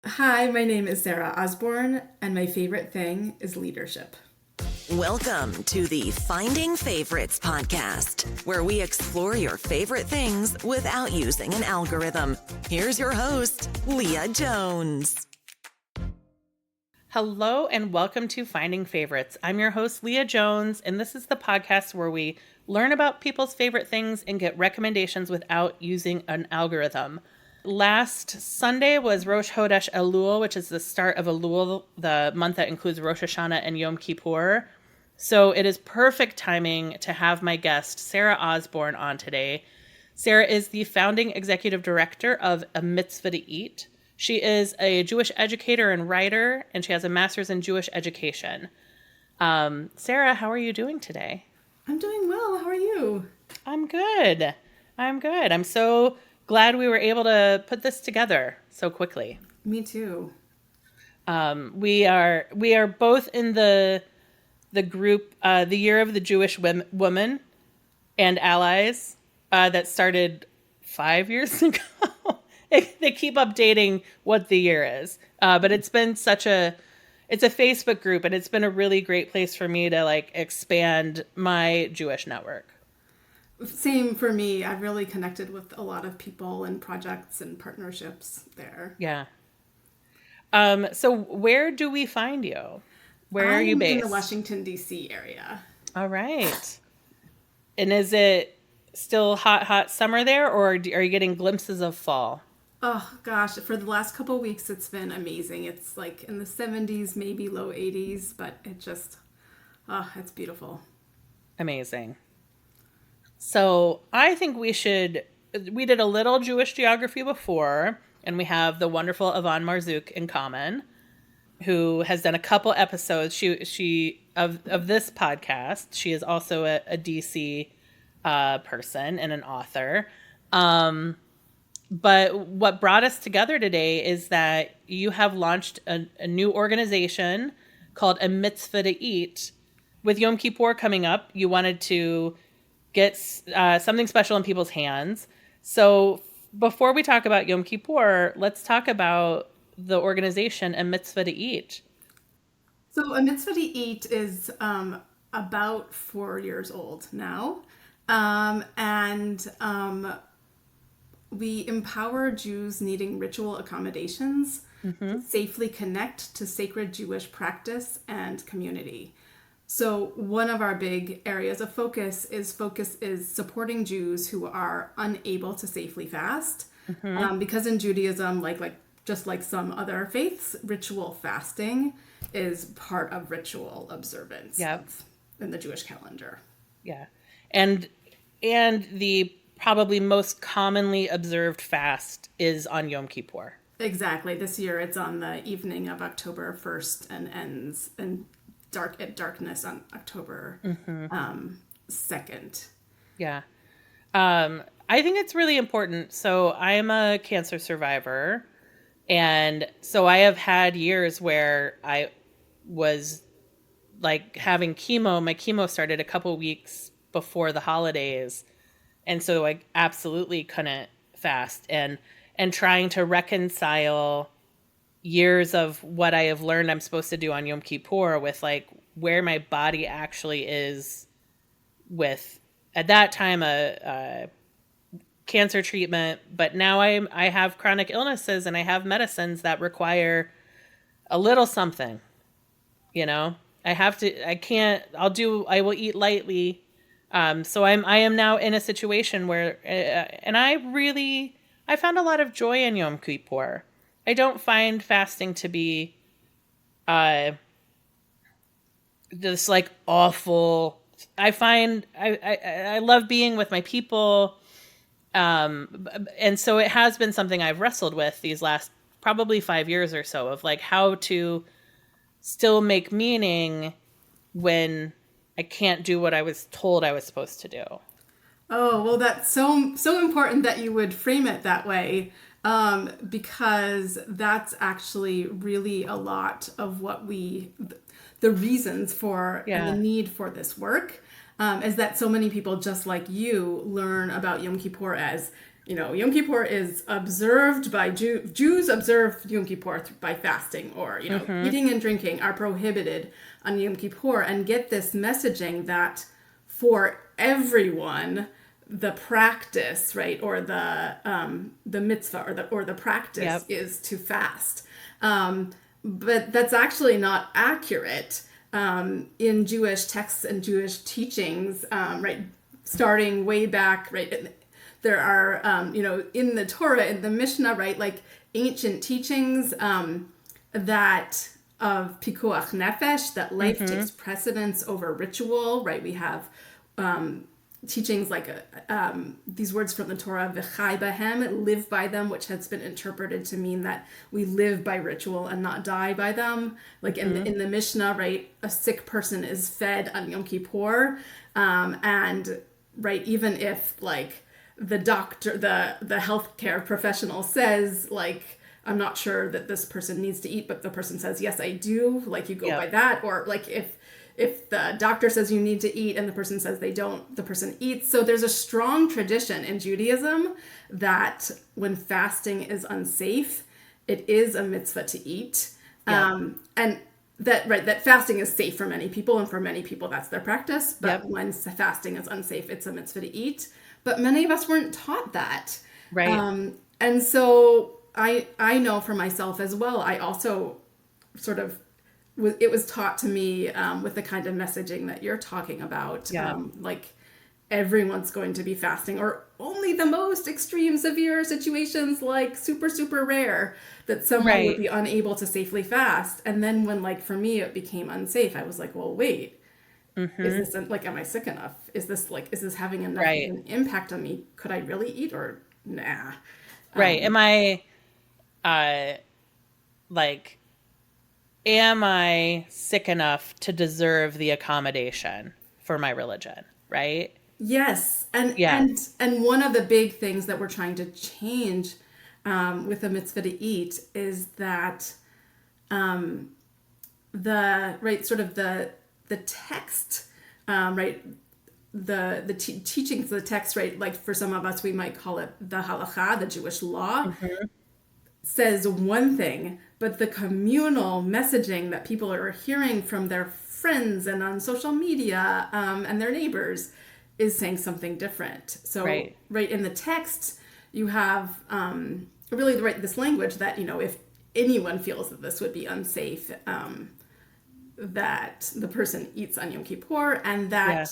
Hi, my name is Sarah Osborne, and my favorite thing is leadership. Welcome to the Finding Favorites podcast, where we explore your favorite things without using an algorithm. Here's your host, Leah Jones. Hello and welcome to Finding Favorites. I'm your host, Leah Jones, and this is the podcast where we learn about people's favorite things and get recommendations without using an algorithm. Last Sunday was Rosh Chodesh Elul, which is the start of Elul, the month that includes Rosh Hashanah and Yom Kippur. So it is perfect timing to have my guest, Sarah Osborne, on today. Sarah is the founding executive director of A Mitzvah to Eat. She is a Jewish educator and writer, and she has a master's in Jewish education. Sarah, how are you doing today? I'm doing well. How are you? I'm good. I'm so glad we were able to put this together so quickly. Me too. We are both in the group, the Year of the Jewish Woman and Allies, that started 5 years ago. They keep updating what the year is, but it's been it's a Facebook group, and it's been a really great place for me to expand my Jewish network. Same for me. I've really connected with a lot of people and projects and partnerships there. Yeah. So where do we find you? Where are you I'm based? in the Washington, D.C. area. All right. And is it still hot summer there, or are you getting glimpses of fall? Oh gosh, for the last couple of weeks, it's been amazing. It's like in the 70s, maybe low 80s, but it's beautiful. Amazing. So I think we did a little Jewish geography before, and we have the wonderful Evonne Marzouk in common, who has done a couple episodes. She of this podcast. She is also a DC person and an author. But what brought us together today is that you have launched a new organization called A Mitzvah to Eat. With Yom Kippur coming up, you wanted to get something special in people's hands. So before we talk about Yom Kippur, let's talk about the organization A Mitzvah to Eat. So A Mitzvah to Eat is about 4 years old now. And we empower Jews needing ritual accommodations to safely connect to sacred Jewish practice and community. So one of our big areas of focus is supporting Jews who are unable to safely fast. Because in Judaism, just like some other faiths, ritual fasting is part of ritual observance. Yep. In the Jewish calendar. Yeah. And the probably most commonly observed fast is on Yom Kippur. Exactly. This year it's on the evening of October 1st and ends at darkness on October 2nd. Yeah. I think it's really important. So I'm a cancer survivor. And so I have had years where I was having chemo. My chemo started a couple weeks before the holidays. And so I absolutely couldn't fast, and trying to reconcile years of what I have learned I'm supposed to do on Yom Kippur with where my body actually is with, at that time, a cancer treatment. But now I have chronic illnesses, and I have medicines that require a little something, I will eat lightly. So I am now in a situation where, and I found a lot of joy in Yom Kippur. I don't find fasting to be, this awful. I find I love being with my people. And so it has been something I've wrestled with these last probably 5 years or so of how to still make meaning when I can't do what I was told I was supposed to do. Oh, well, that's so important that you would frame it that way, because that's actually really a lot of what the reasons for and the need for this work, is that so many people just like you learn about Yom Kippur as Yom Kippur is observed by Jews observe Yom Kippur by fasting, or, eating and drinking are prohibited on Yom Kippur, and get this messaging that for everyone, the practice, right, or the mitzvah, or the practice is to fast. But that's actually not accurate. In Jewish texts and Jewish teachings, right, starting way back, right, there are, in the Torah, in the Mishnah, right, like ancient teachings that of pikuach nefesh, that life takes precedence over ritual, right? We have teachings like these words from the Torah, v'chai bahem, live by them, which has been interpreted to mean that we live by ritual and not die by them. Like in the Mishnah, right, a sick person is fed on Yom Kippur, and right, even if like the doctor, the healthcare professional says like, I'm not sure that this person needs to eat, but the person says, yes, I do. Like you go by that. Or like if the doctor says you need to eat and the person says they don't, the person eats. So there's a strong tradition in Judaism that when fasting is unsafe, it is a mitzvah to eat. And that fasting is safe for many people, and for many people that's their practice. But when fasting is unsafe, it's a mitzvah to eat. But many of us weren't taught that. Right. And so I know for myself as well, I also sort of, it was taught to me with the kind of messaging that you're talking about. Like everyone's going to be fasting, or only the most extreme severe situations, like super, super rare, that someone would be unable to safely fast. And then when, like, for me, it became unsafe, I was like, well, wait, is this, like, am I sick enough? Is this having enough of an impact on me? Could I really eat, or nah? Right. Am I sick enough to deserve the accommodation for my religion? Right. Yes. And one of the big things that we're trying to change with a mitzvah to eat is that the text, right, the teachings of the text, right, like for some of us, we might call it the halakha, the Jewish law, says one thing, but the communal messaging that people are hearing from their friends and on social media and their neighbors is saying something different. So right in the text, you have really this language that, if anyone feels that this would be unsafe, that the person eats on Yom Kippur, and that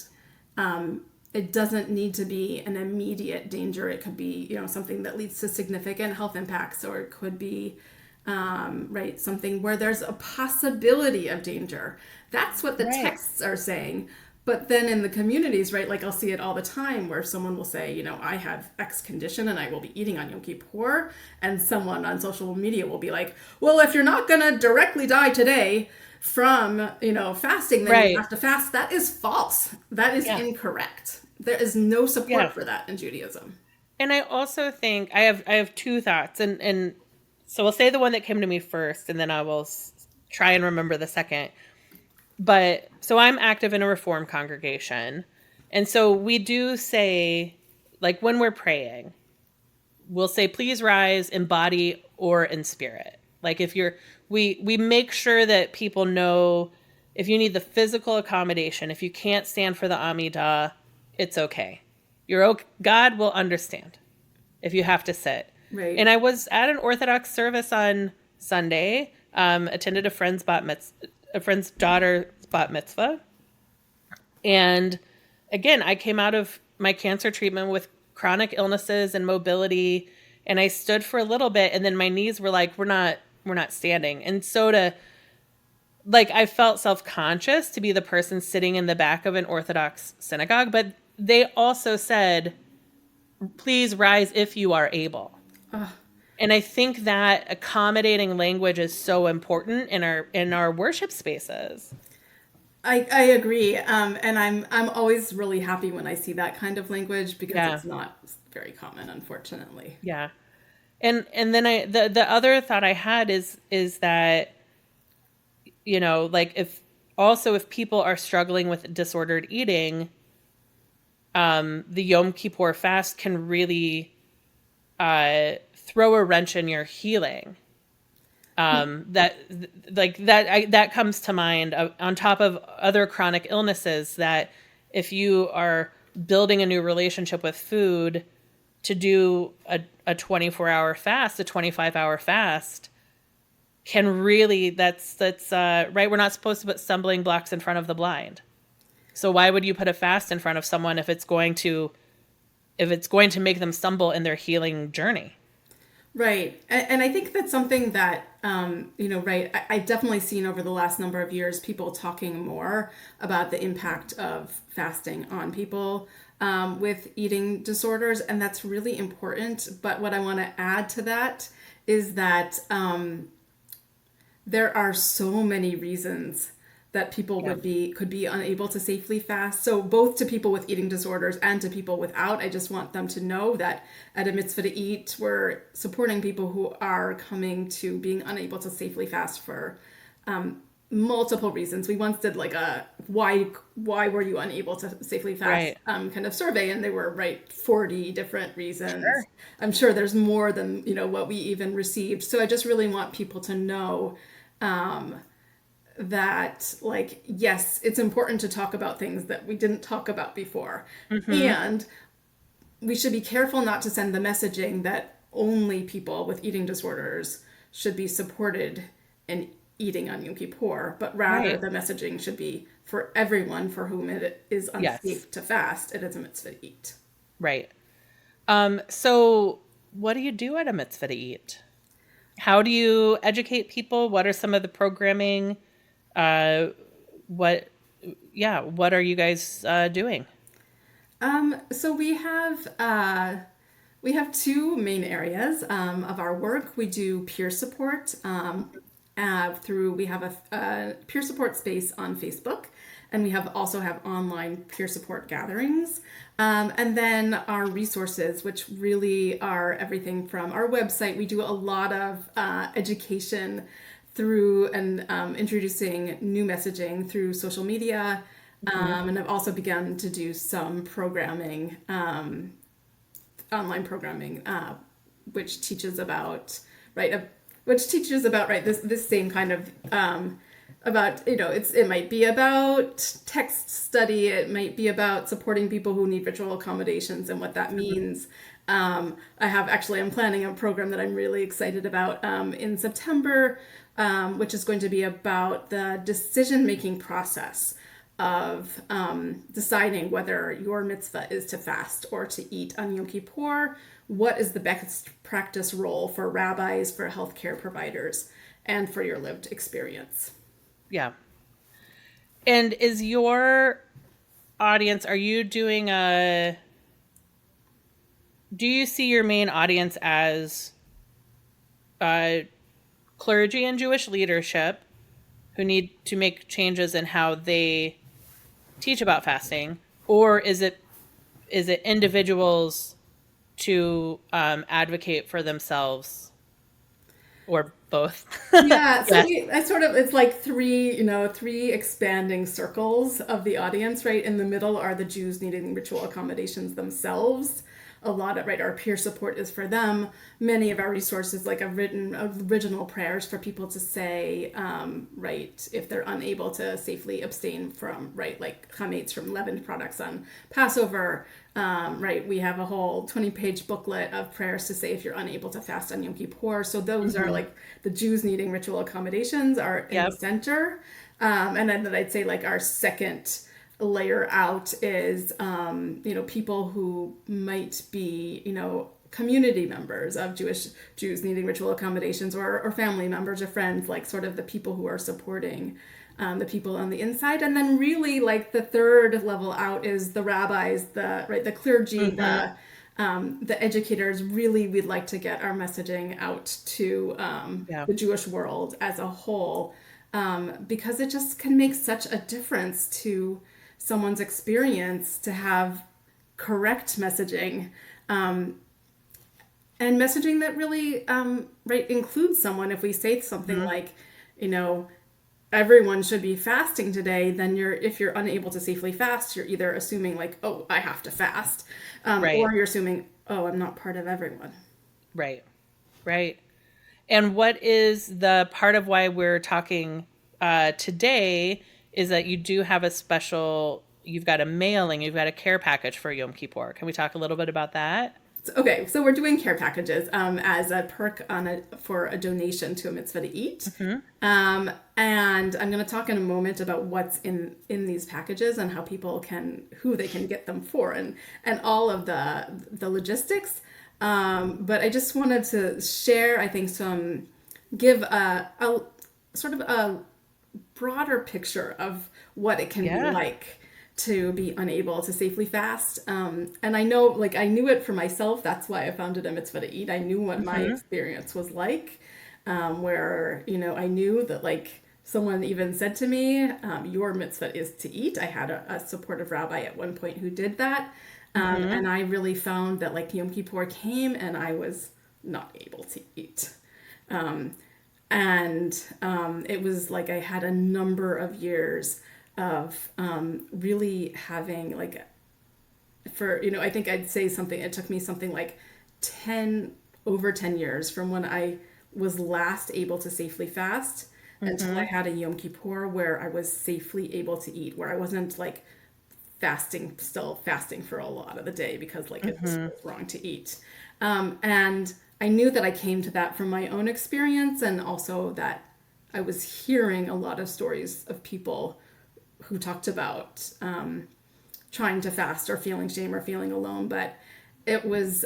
it doesn't need to be an immediate danger. It could be, something that leads to significant health impacts, or it could be, something where there's a possibility of danger. That's what the texts are saying. But then in the communities, right, like I'll see it all the time where someone will say, I have X condition and I will be eating on Yom Kippur. And someone on social media will be like, well, if you're not going to directly die today from, fasting, then you have to fast. That is false. That is incorrect. There is no support for that in Judaism. And I also think I have two thoughts. And so I'll say the one that came to me first, and then I will try and remember the second. But so I'm active in a Reform congregation. And so we do say, like when we're praying, we'll say, please rise in body or in spirit. Like if we make sure that people know if you need the physical accommodation, if you can't stand for the Amidah, it's okay. God will understand if you have to sit. Right. And I was at an Orthodox service on Sunday, attended a friend's daughter's bat mitzvah. And again, I came out of my cancer treatment with chronic illnesses and mobility, and I stood for a little bit, and then my knees were like, we're not standing. And so I felt self-conscious to be the person sitting in the back of an Orthodox synagogue, but they also said, please rise if you are able. And I think that accommodating language is so important in our worship spaces. I agree. And I'm always really happy when I see that kind of language, because it's not very common, unfortunately. Yeah. And then the other thought I had is that, if people are struggling with disordered eating, the Yom Kippur fast can really throw a wrench in your healing. That comes to mind on top of other chronic illnesses, that if you are building a new relationship with food, to do a 24-hour fast, a 25-hour fast can really, that's right. We're not supposed to put stumbling blocks in front of the blind. So why would you put a fast in front of someone if it's going to make them stumble in their healing journey? Right. And I think that's something that, right, I've definitely seen over the last number of years, people talking more about the impact of fasting on people with eating disorders. And that's really important. But what I want to add to that is that there are so many reasons that people could be unable to safely fast. So both to people with eating disorders and to people without, I just want them to know that at A Mitzvah to Eat, we're supporting people who are coming to being unable to safely fast for multiple reasons. We once did like a why were you unable to safely fast kind of survey, and there were 40 different reasons. Sure. I'm sure there's more than what we even received. So I just really want people to know that, yes, it's important to talk about things that we didn't talk about before. And we should be careful not to send the messaging that only people with eating disorders should be supported in eating on Yom Kippur, but rather the messaging should be for everyone for whom it is unsafe to fast. It is a mitzvah to eat. Right. So what do you do at A Mitzvah to Eat? How do you educate people? What are some of the programming? What are you guys doing? So we have two main areas of our work. We do peer support we have a peer support space on Facebook, and we also have online peer support gatherings. And then our resources, which really are everything from our website. We do a lot of education through and introducing new messaging through social media. And I've also begun to do some programming, online programming, which teaches about, this same kind of, about, it might be about text study. It might be about supporting people who need ritual accommodations and what that means. I'm planning a program that I'm really excited about in September, which is going to be about the decision-making process of deciding whether your mitzvah is to fast or to eat on Yom Kippur. What is the best practice role for rabbis, for healthcare providers, and for your lived experience? Yeah. And is your audience, do you see your main audience as clergy and Jewish leadership who need to make changes in how they teach about fasting, or is it individuals to advocate for themselves, or both? Yeah, so it's like three expanding circles of the audience, right? In the middle are the Jews needing ritual accommodations themselves. A lot of, our peer support is for them. Many of our resources, have written original prayers for people to say, if they're unable to safely abstain from, chametz, from leavened products on Passover. We have a whole 20-page booklet of prayers to say if you're unable to fast on Yom Kippur. So those are the Jews needing ritual accommodations are in the center. And then I'd say our second layer out is, people who might be, community members of Jews needing ritual accommodations, or family members or friends, sort of the people who are supporting the people on the inside. And then really the third level out is the rabbis, the clergy, the educators. Really, we'd like to get our messaging out to the Jewish world as a whole, because it just can make such a difference to someone's experience to have correct messaging, and messaging that really includes someone. If we say something everyone should be fasting today, then if you're unable to safely fast, you're either assuming oh, I have to fast, or you're assuming, oh, I'm not part of everyone. Right. Right. And what is the part of why we're talking today is that you do have a special, you've got a mailing, you've got a care package for Yom Kippur. Can we talk a little bit about that? Okay, so we're doing care packages as a perk for a donation to A Mitzvah to Eat. And I'm going to talk in a moment about what's in these packages and how who they can get them for, and all of the logistics. But I just wanted to share, I think, give a sort of a broader picture of what it can be like to be unable to safely fast. And I know, like, I knew it for myself. That's why I founded A Mitzvah to Eat. I knew what my experience was like, where, I knew that, like, someone even said to me, your mitzvah is to eat. I had a supportive rabbi at one point who did that. And I really found that, like, Yom Kippur came and I was not able to eat. It was like I had a number of years of really having, like, I think I'd say something, it took me something like over 10 years from when I was last able to safely fast until I had a Yom Kippur where I was safely able to eat, where I wasn't, like, still fasting for a lot of the day because, like, it was wrong to eat. And I knew that I came to that from my own experience, and also that I was hearing a lot of stories of people who talked about trying to fast or feeling shame or feeling alone. But it was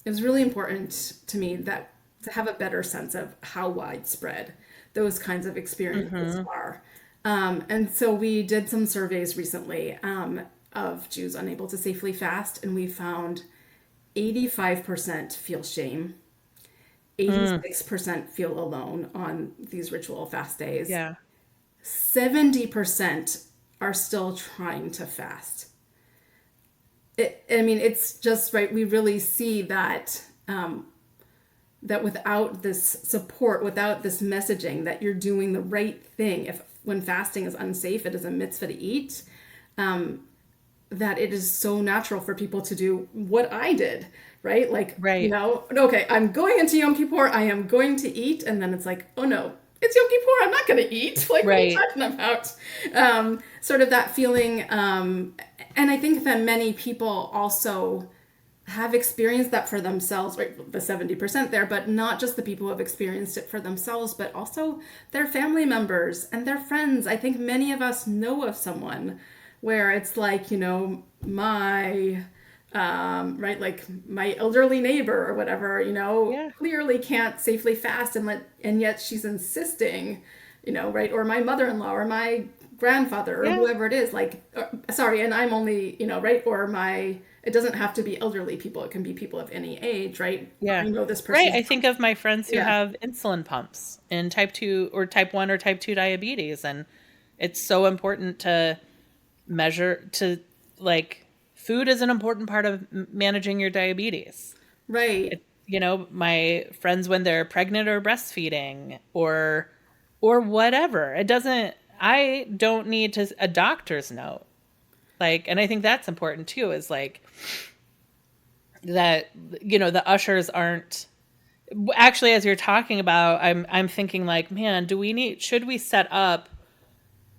really important to me that to have a better sense of how widespread those kinds of experiences are. And so we did some surveys recently of Jews unable to safely fast, and we found 85% feel shame, 86% feel alone on these ritual fast days. Yeah. 70% are still trying to fast. It's just right. We really see that that without this support, without this messaging that you're doing the right thing, when fasting is unsafe, it is a mitzvah to eat, that it is so natural for people to do what I did, right? Like, okay, I'm going into Yom Kippur, I am going to eat, and then it's like, oh no, it's Yom Kippur, I'm not going to eat. Like, what are you talking about? Sort of that feeling. And I think that many people also have experienced that for themselves, right? The 70% there, but not just the people who have experienced it for themselves, but also their family members and their friends. I think many of us know of someone where it's like, my like my elderly neighbor or whatever, clearly can't safely fast, and yet she's insisting, right? Or my mother-in-law or my grandfather or whoever it is, like, and I'm only, right? Or it doesn't have to be elderly people. It can be people of any age, right? Yeah. I know this person. Right. I think of my friends who have insulin pumps and type 2 or type 1 or type 2 diabetes. And it's so important to measure, food is an important part of managing your diabetes. Right. My friends, when they're pregnant or breastfeeding or whatever, I don't need a doctor's note. And I think that's important too, is like that, the ushers aren't actually, as you're talking about, I'm thinking like, man, should we set up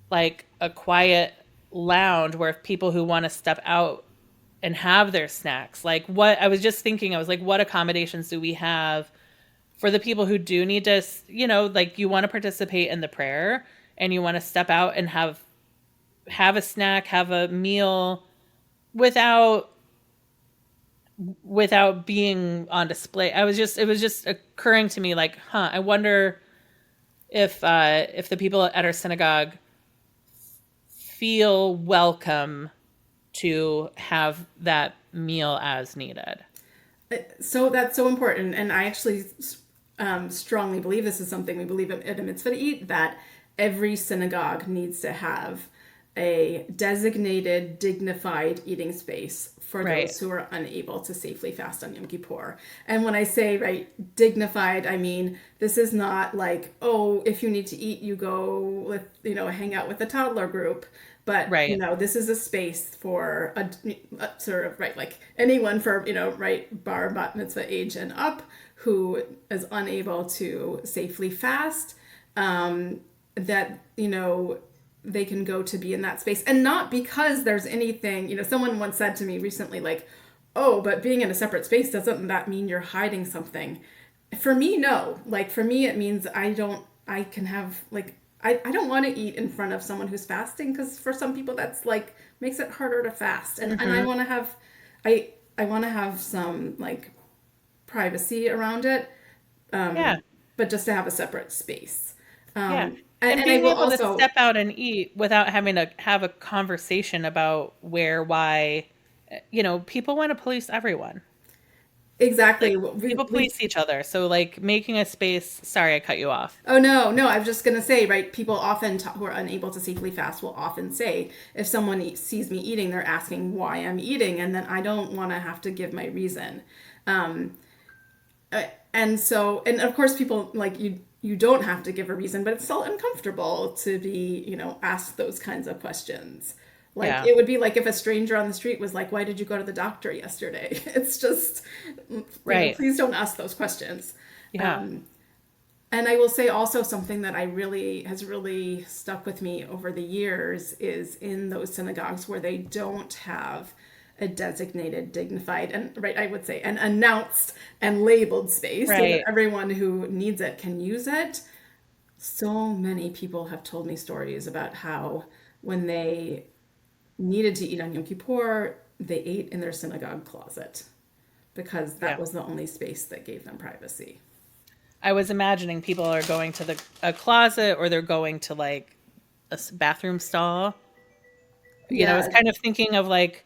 like a quiet lounge where if people who want to step out and have their snacks, like what I was just thinking, I was like, what accommodations do we have for the people who do need to, like you want to participate in the prayer and you want to step out and have a snack, have a meal without being on display. It was just occurring to me like, I wonder if the people at our synagogue feel welcome to have that meal as needed. So that's so important. And I actually strongly believe this is something we believe at A Mitzvah to Eat, that every synagogue needs to have a designated, dignified eating space for those who are unable to safely fast on Yom Kippur. And when I say, dignified, I mean, this is not like, oh, if you need to eat, you go with, hang out with the toddler group. But, this is a space for a sort of, like anyone for, bar bat mitzvah age and up, who is unable to safely fast, that, they can go to be in that space. And not because there's anything, someone once said to me recently, like, oh, but being in a separate space, doesn't that mean you're hiding something? For me, no. Like, for me, it means I don't want to eat in front of someone who's fasting, because for some people that's like makes it harder to fast. And I want to have, I want to have some like privacy around it. But just to have a separate space. And being able to step out and eat without having to have a conversation about where, why, people want to police everyone. Exactly. Like, people police each other. So like making a space, sorry, I cut you off. Oh, no, I was just going to say, right, people often who are unable to safely fast will often say, if someone sees me eating, they're asking why I'm eating. And then I don't want to have to give my reason. And of course people like you don't have to give a reason, but it's still uncomfortable to be, asked those kinds of questions. Like, it would be like if a stranger on the street was like, why did you go to the doctor yesterday? It's just, right. Please don't ask those questions. Yeah. And I will say also something that has really stuck with me over the years is in those synagogues where they don't have a designated, dignified, and I would say an announced and labeled space, so that everyone who needs it can use it. So many people have told me stories about how when they needed to eat on Yom Kippur, they ate in their synagogue closet because that was the only space that gave them privacy. I was imagining people are going to a closet, or they're going to like a bathroom stall. I was kind of thinking of like,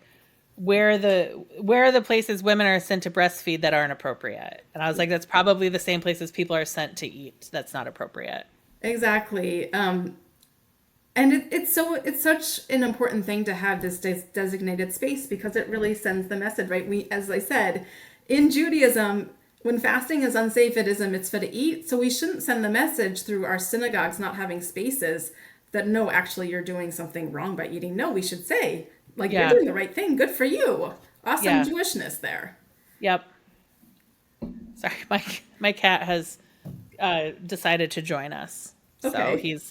where are the places women are sent to breastfeed that aren't appropriate? And I was like, that's probably the same places people are sent to eat that's not appropriate. Exactly. And it's such an important thing to have this designated space, because it really sends the message, right? As I said, in Judaism, when fasting is unsafe, it is a mitzvah to eat. So we shouldn't send the message through our synagogues not having spaces that, no, actually you're doing something wrong by eating. No, we should say, like, you're doing the right thing. Good for you. Awesome Jewishness there. Yep. Sorry, my cat has decided to join us. Okay. So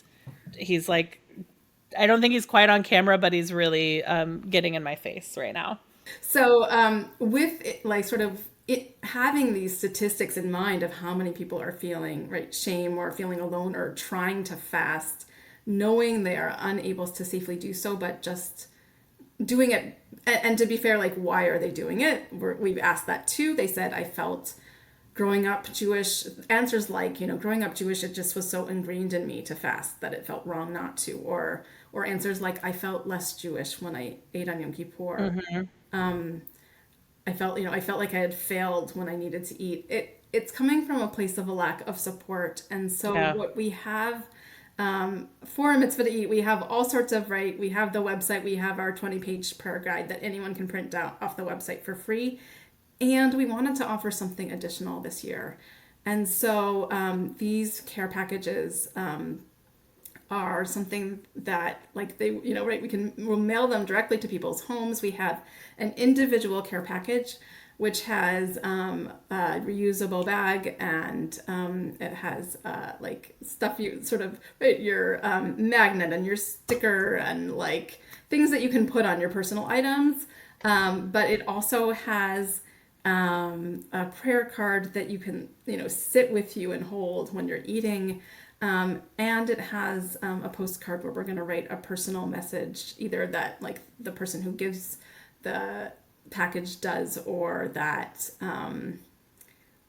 he's like, I don't think he's quite on camera, but he's really getting in my face right now. So with it, like sort of having these statistics in mind of how many people are feeling shame or feeling alone or trying to fast, knowing they are unable to safely do so, but just doing it. And to be fair, like, why are they doing it? We've asked that too. They said, I felt growing up Jewish, answers like, growing up Jewish, it just was so ingrained in me to fast that it felt wrong not to. Or answers like, I felt less Jewish when I ate on Yom Kippur. Mm-hmm. I felt like I had failed when I needed to eat. It's coming from a place of a lack of support. And so what we have for A Mitzvah to Eat, we have all sorts of, we have the website, we have our 20-page prayer guide that anyone can print out off the website for free. And we wanted to offer something additional this year. And so these care packages are something that, like, we'll mail them directly to people's homes. We have an individual care package, which has a reusable bag, and it has like stuff you sort of, your magnet and your sticker and like things that you can put on your personal items. But it also has a prayer card that you can, sit with you and hold when you're eating. And it has a postcard where we're going to write a personal message, either that like the person who gives the package does, or that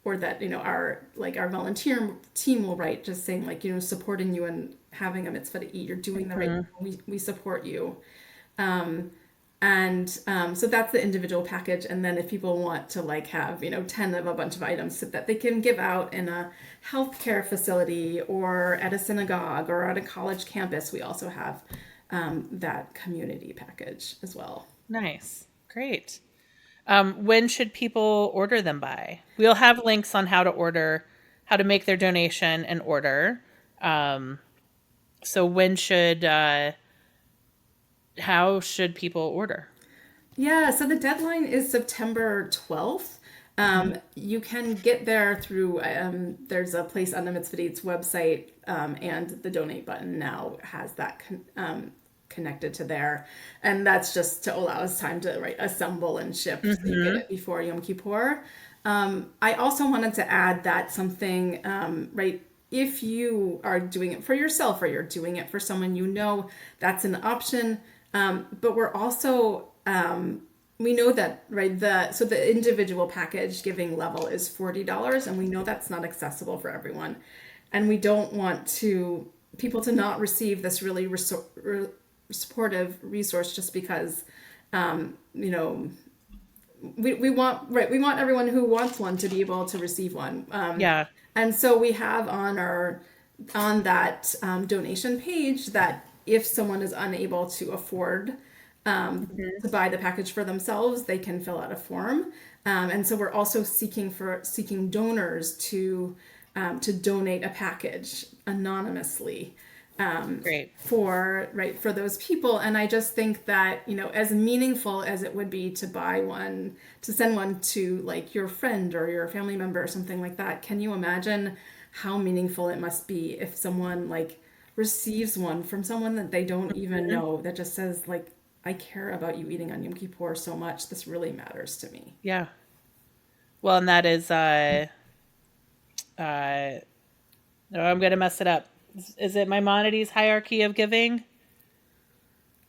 our volunteer team will write, just saying, like, supporting you and having a mitzvah to eat. You're doing the right thing. We support you. So that's the individual package. And then if people want to have 10 of a bunch of items that they can give out in a healthcare facility or at a synagogue or at a college campus, we also have that community package as well. Nice. Great. When should people order them by? We'll have links on how to order, how to make their donation and order. So how should people order? Yeah, so the deadline is September 12th. You can get there through, there's a place on the Mitzvah Eats website, and the donate button now has that connected to there. And that's just to allow us time to assemble and ship so you get it before Yom Kippur. I also wanted to add that something, if you are doing it for yourself or you're doing it for someone that's an option. But we're also, we know that, so the individual package giving level is $40, and we know that's not accessible for everyone. And we don't want people to not receive this really supportive resource just because, we want everyone who wants one to be able to receive one. And so we have on that donation page that if someone is unable to afford to buy the package for themselves, they can fill out a form. And so we're also seeking donors to donate a package anonymously. Great. For those people. And I just think that, as meaningful as it would be to send one to your friend or your family member or something like that, can you imagine how meaningful it must be if someone receives one from someone that they don't even know, that just says I care about you eating on Yom Kippur so much. This really matters to me. Yeah. Well, and that is, no, I'm going to mess it up. Is it Maimonides' hierarchy of giving?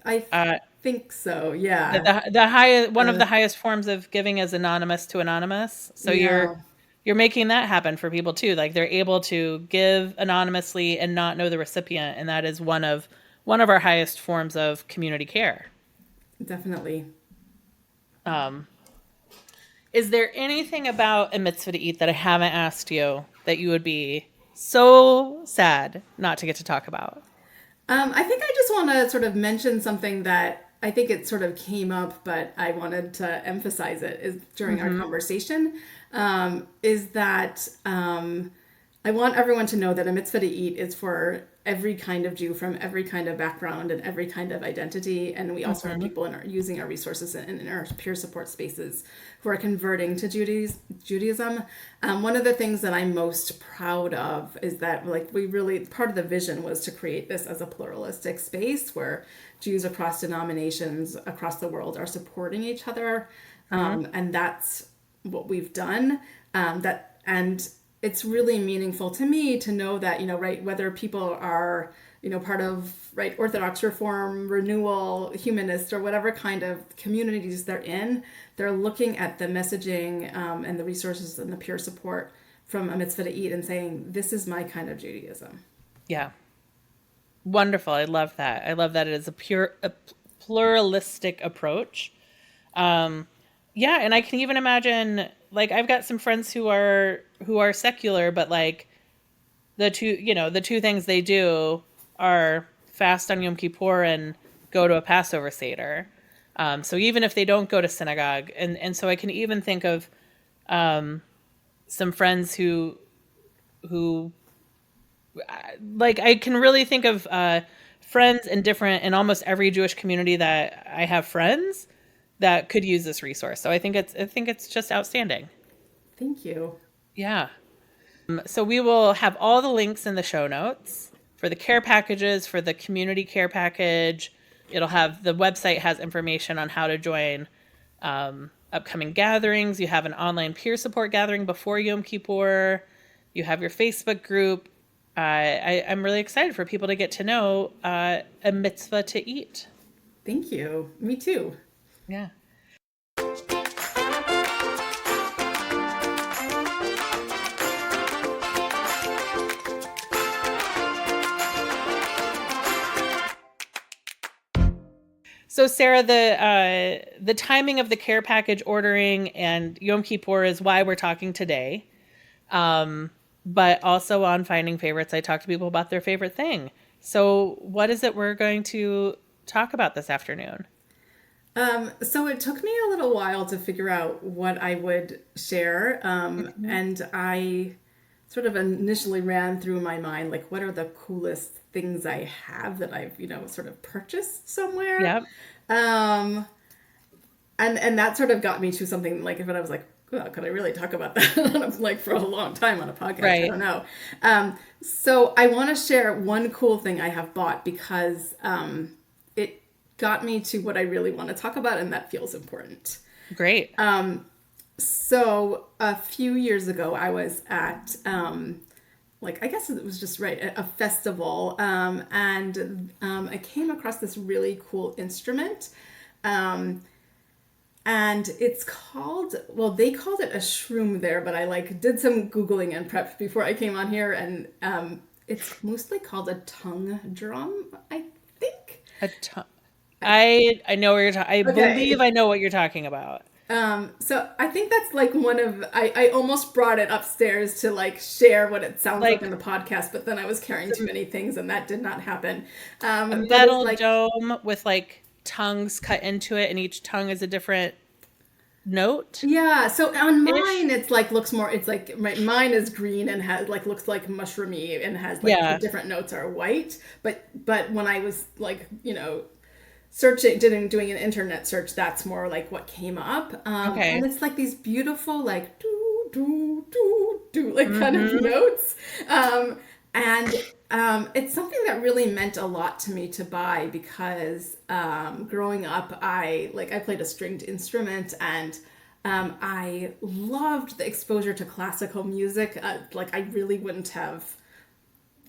I think so. Yeah. The highest, one of the highest forms of giving is anonymous to anonymous. So you're making that happen for people too. They're able to give anonymously and not know the recipient, and that is one of our highest forms of community care. Definitely. Is there anything about A Mitzvah to Eat that I haven't asked you that you would be so sad not to get to talk about? I think I just want to sort of mention something that I think it sort of came up, but I wanted to emphasize it during our conversation, is that I want everyone to know that A Mitzvah to Eat is for every kind of Jew from every kind of background and every kind of identity. And we also have people using our resources in our peer support spaces who are converting to Judaism. One of the things that I'm most proud of is that we really, part of the vision was to create this as a pluralistic space where Jews across denominations across the world are supporting each other. And that's what we've done. And it's really meaningful to me to know that, whether people are, part of, Orthodox Reform, Renewal, Humanist, or whatever kind of communities they're looking at the messaging and the resources and the peer support from A Mitzvah to Eat and saying, this is my kind of Judaism. Yeah. Wonderful. I love that. I love that it is a pluralistic approach. Yeah, and I can even imagine, I've got some friends who are secular, but the two things they do are fast on Yom Kippur and go to a Passover Seder. So even if they don't go to synagogue, and so I can even think of some friends who I can really think of friends in almost every Jewish community that I have friends that could use this resource. So I think it's just outstanding. Thank you. Yeah. So we will have all the links in the show notes for the care packages, for the community care package. It'll have, the website has information on how to join upcoming gatherings. You have an online peer support gathering before Yom Kippur. You have your Facebook group. I'm really excited for people to get to know A Mitzvah to Eat. Thank you. Me too. Yeah. So Sarah, the timing of the care package ordering and Yom Kippur is why we're talking today. But also on Finding Favorites, I talk to people about their favorite thing. So what is it we're going to talk about this afternoon? So it took me a little while to figure out what I would share. And I sort of initially ran through my mind, what are the coolest things I have that I've, sort of purchased somewhere. Yep. And that sort of got me to something when I was well, could I really talk about that like for a long time on a podcast? I Right. don't know. So I want to share one cool thing I have bought because it got me to what I really want to talk about, and that feels important. Great. So a few years ago, I was at I guess it was just right a festival, and I came across this really cool instrument. And it's called, well, they called it a shroom there, but I did some Googling and prep before I came on here, and it's mostly called a tongue drum, I think. A ton- I know what you're talking. I Okay. believe I know what you're talking about. So I think that's one of, I almost brought it upstairs to share what it sounds like in the podcast, but then I was carrying too many things and that did not happen. A But it's metal dome with tongues cut into it, and each tongue is a different note. Yeah, so on mine it's looks more, it's mine is green and has looks like mushroomy and has the different notes are white, but when I was searching, doing an internet search, that's more what came up. Okay. And it's these beautiful do do do do kind of notes. And it's something that really meant a lot to me to buy because growing up, I played a stringed instrument, and I loved the exposure to classical music. I really wouldn't have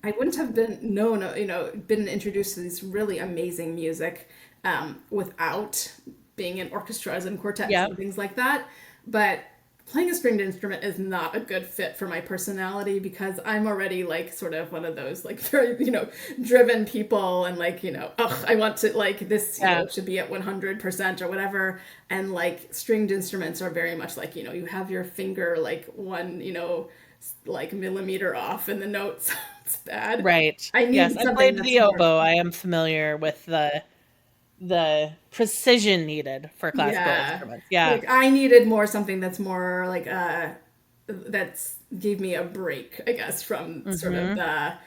been introduced to this really amazing music without being in orchestras and quartets and things like that. But playing a stringed instrument is not a good fit for my personality because I'm already sort of one of those very driven people, and I want to this should be at 100% or whatever, and stringed instruments are very much you have your finger one millimeter off and the note sounds bad. Right. I need yes, I something played that's the more- oboe. I am familiar with the precision needed for classical instruments. Yeah. I needed something that's more that's gave me a break, I guess, from sort of the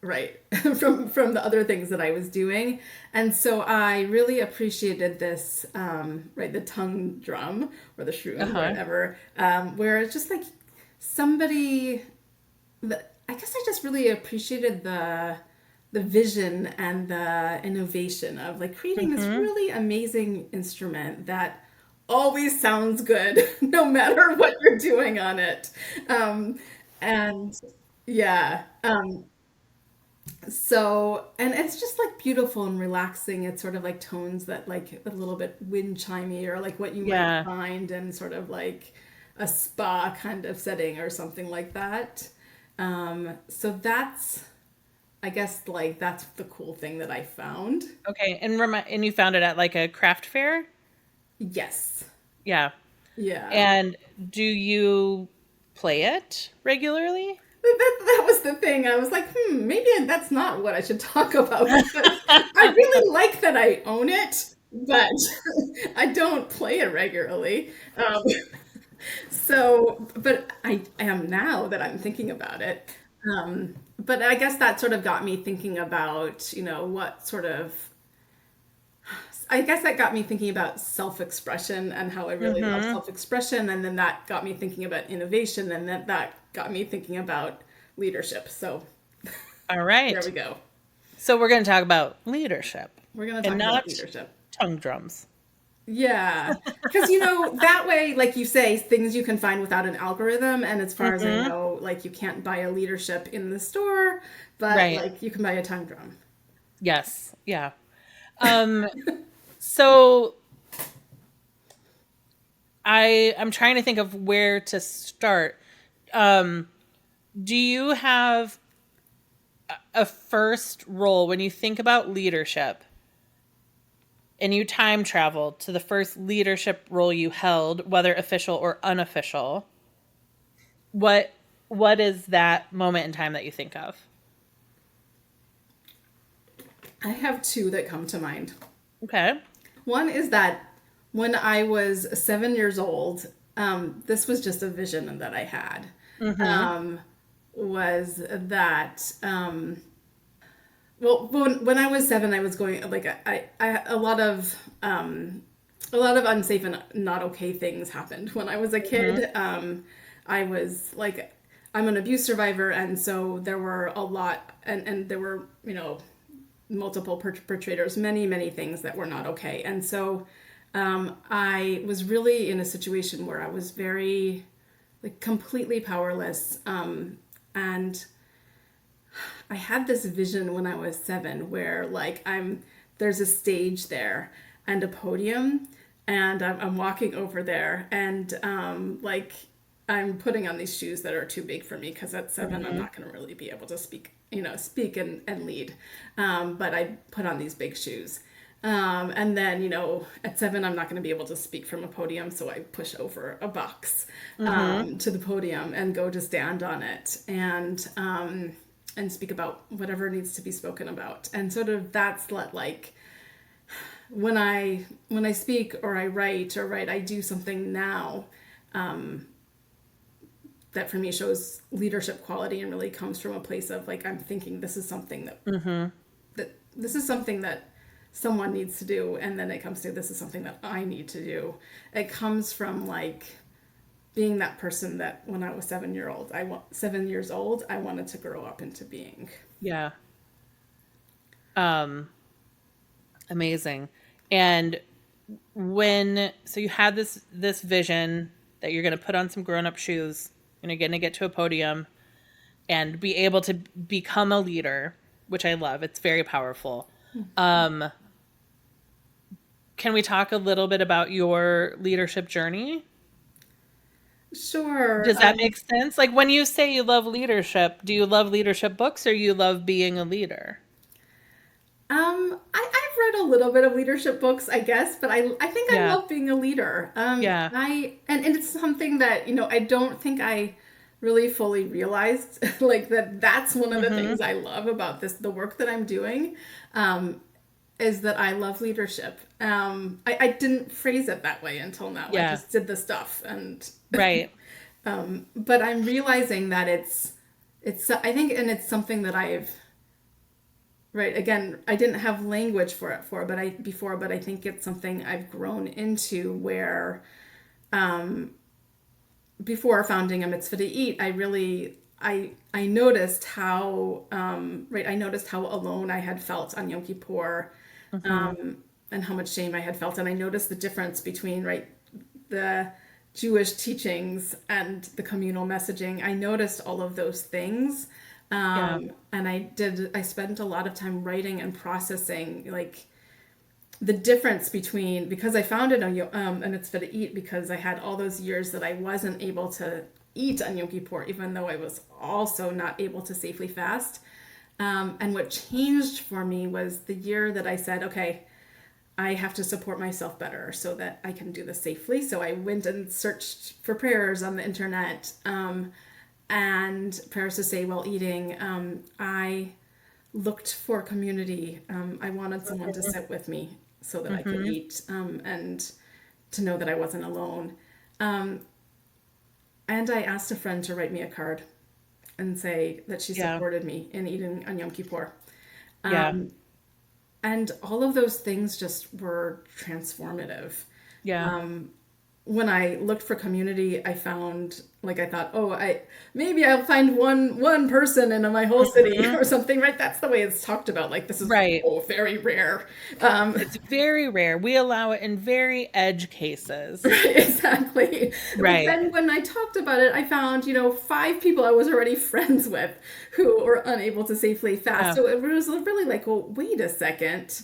right from the other things that I was doing. And so I really appreciated this the tongue drum or the shroom or whatever, where it's just somebody that I guess I just really appreciated the vision and the innovation of creating this really amazing instrument that always sounds good no matter what you're doing on it. And yeah. So, and it's just beautiful and relaxing. It's sort of tones that a little bit wind chimey or what you might find in sort of a spa kind of setting or something like that. So that's, I guess that's the cool thing that I found. Okay, and you found it at a craft fair? Yes. Yeah. Yeah. And do you play it regularly? That was the thing. I was maybe that's not what I should talk about. I really like that I own it, but I don't play it regularly. So, but I am now that I'm thinking about it. But I guess that sort of got me thinking about, what sort of, I guess that got me thinking about self-expression and how I really love self-expression. And then that got me thinking about innovation, and then that got me thinking about leadership. So all right. there we go. So we're going to talk about leadership. We're going to talk about leadership. Tongue drums. Yeah. Because, that way, you say, things you can find without an algorithm. And as far as I know, you can't buy a leadership in the store, but you can buy a tongue drum. Yes. Yeah. So I'm trying to think of where to start. Do you have a first role when you think about leadership and you time travel to the first leadership role you held, whether official or unofficial? What is that moment in time that you think of? I have two that come to mind. Okay. One is that when I was 7 years old, this was just a vision that I had. Was that well, when I was 7, I was going I a lot of a lot of unsafe and not okay things happened when I was a kid. I was like, I'm an abuse survivor, and so there were a lot, and there were, multiple perpetrators, many things that were not okay. And so I was really in a situation where I was very, like, completely powerless. And I had this vision when I was 7 where, like, there's a stage there and a podium, and I'm walking over there, and like, I'm putting on these shoes that are too big for me because at 7 I'm not going to really be able to speak and lead. But I put on these big shoes. And then, at 7 I'm not going to be able to speak from a podium, so I push over a box to the podium and go to stand on it and speak about whatever needs to be spoken about. And sort of that's like when I speak or I write, I do something now that for me shows leadership quality and really comes from a place of, like, I'm thinking this is something that this is something that someone needs to do, and then it comes to this is something that I need to do. It comes from, like, being that person that when I was 7 years old, I wanted to grow up into being. Yeah. Amazing. And so you had this vision that you're going to put on some grown-up shoes and you're going to get to a podium and be able to become a leader, which I love. It's very powerful. Can we talk a little bit about your leadership journey? Sure. Does that make sense? Like, when you say you love leadership, do you love leadership books or you love being a leader? I've read a little bit of leadership books, I guess, but I think I love being a leader. And it's something that, I don't think I really fully realized, like, that's one of the things I love about the work that I'm doing, is that I love leadership. I didn't phrase it that way until now. I just did the stuff and right. But I'm realizing that it's I think, and it's something that again, I didn't have language for it before, but I think it's something I've grown into where, before founding A Mitzvah to Eat, I noticed how, I noticed how alone I had felt on Yom Kippur, and how much shame I had felt. And I noticed the difference between, the Jewish teachings and the communal messaging. I noticed all of those things. And I spent a lot of time writing and processing, like, the difference between, because I founded a Mitzvah to Eat because I had all those years that I wasn't able to eat on Yom Kippur, even though I was also not able to safely fast. And what changed for me was the year that I said, okay, I have to support myself better so that I can do this safely. So I went and searched for prayers on the internet, and prayers to say while eating. I looked for community. I wanted someone to sit with me so that I could eat, and to know that I wasn't alone. And I asked a friend to write me a card and say that she supported me in eating on Yom Kippur. And all of those things just were transformative. When I looked for community, I found, I thought, maybe I'll find one person in my whole city or something, right? That's the way it's talked about. Like, this is very rare. It's very rare. We allow it in very edge cases. Exactly. Right. But then when I talked about it, I found, 5 people I was already friends with who were unable to safely fast. So it was really like, well, wait a second.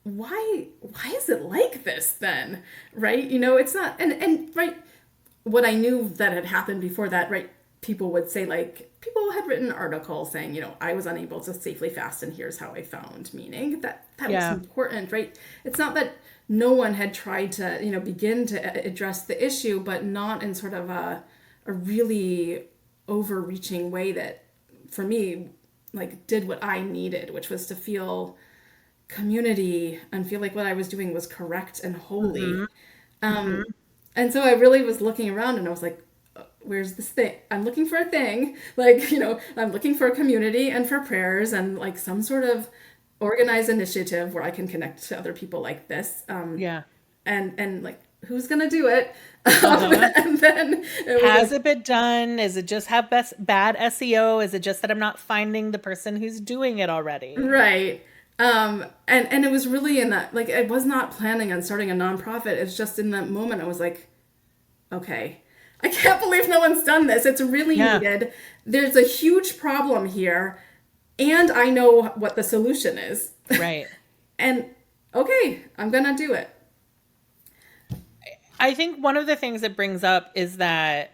Why is it like this then? Right? It's not, and right, what I knew that had happened before that, right, people would say, like, people had written articles saying, I was unable to safely fast and here's how I found meaning. That was important, right? It's not that no one had tried to, begin to address the issue, but not in sort of a really overreaching way that, for me, like, did what I needed, which was to feel community and feel like what I was doing was correct and holy. And so I really was looking around and I was like, where's this thing? I'm looking for a thing. Like, I'm looking for a community and for prayers and, like, some sort of organized initiative where I can connect to other people like this. and like, who's gonna do it? Uh-huh. And then Has it been done? Is it just have bad SEO? Is it just that I'm not finding the person who's doing it already? right. And it was really in that, like, I was not planning on starting a nonprofit. It's just in that moment I was like, okay, I can't believe no one's done this. It's really Yeah. needed. There's a huge problem here, and I know what the solution is. Right. And okay, I'm gonna do it. I think one of the things it brings up is that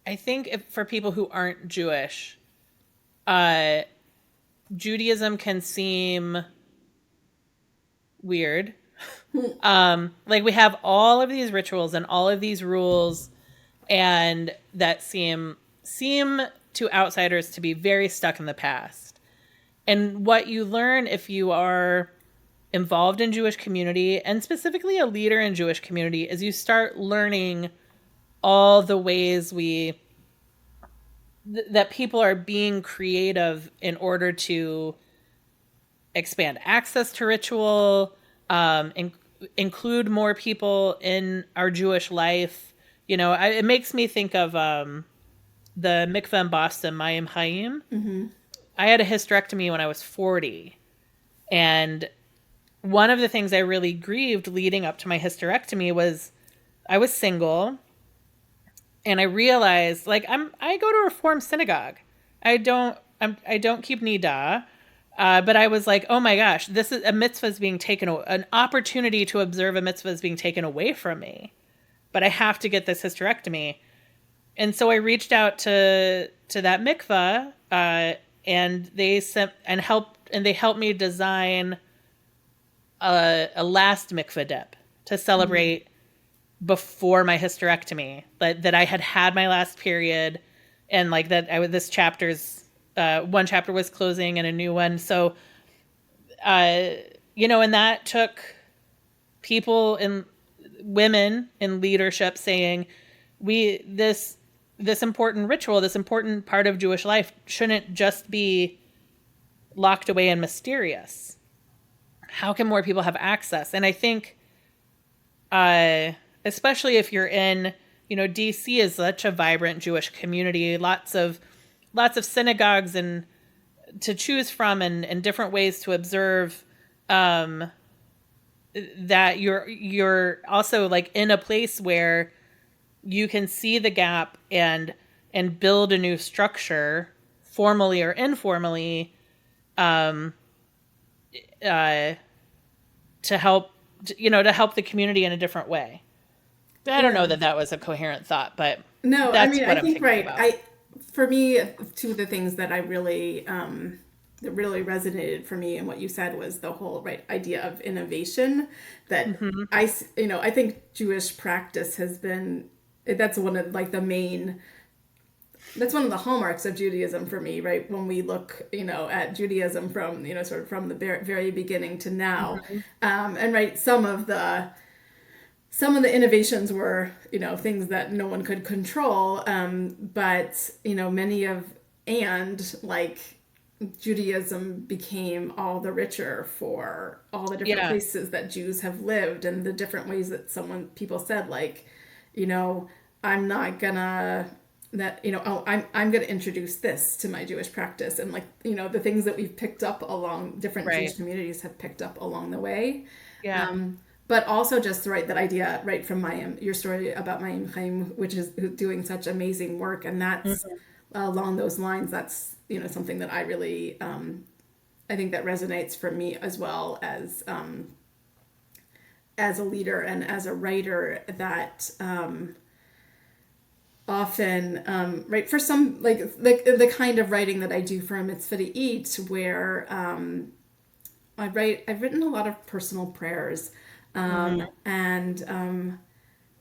I think for people who aren't Jewish, Judaism can seem weird. Like we have all of these rituals and all of these rules, and that seem to outsiders to be very stuck in the past. And what you learn if you are involved in Jewish community, and specifically a leader in Jewish community, is you start learning all the ways that people are being creative in order to expand access to ritual, include more people in our Jewish life. You know, it makes me think of the mikveh in Boston, Mayim Chaim. Mm-hmm. I had a hysterectomy when I was 40. And one of the things I really grieved leading up to my hysterectomy was I was single, and I realized, like, I go to a Reform synagogue. I don't keep nida, but I was like, oh my gosh, this is a mitzvah is being taken, an opportunity to observe a mitzvah is being taken away from me, but I have to get this hysterectomy. And so I reached out to that mikveh, and they helped me design a last mikveh dip to celebrate before my hysterectomy, that I had my last period, and like that this chapter's one chapter was closing and a new one. So, you know, and that took people and women in leadership saying, this important ritual, this important part of Jewish life shouldn't just be locked away and mysterious. How can more people have access? And I think, especially if you're in, you know, DC is such a vibrant Jewish community, lots of synagogues and to choose from, and different ways to observe, that you're also like in a place where you can see the gap and build a new structure, formally or informally, to help the community in a different way. I don't know that was a coherent thought, but no, that's I mean, what I I'm think thinking right. about. For me, two of the things that I really that really resonated for me in what you said was the whole idea of innovation. That I think Jewish practice has been, that's one of like the main. That's one of the hallmarks of Judaism for me, right? When we look, at Judaism from, sort of from the very beginning to now, and right, some of the innovations were, things that no one could control, but many of like Judaism became all the richer for all the different places that Jews have lived, and the different ways that people said, like, I'm not gonna. I'm going to introduce this to my Jewish practice, and like, the things that we've picked up along different Jewish communities have picked up along the way. Yeah. But also just that idea right from your story about Mayim Chaim, which is doing such amazing work. And that's along those lines, that's, something that I really, I think that resonates for me as well as a leader and as a writer, that, often, right, for some, like the kind of writing that I do for A Mitzvah to Eat, where I've written a lot of personal prayers, and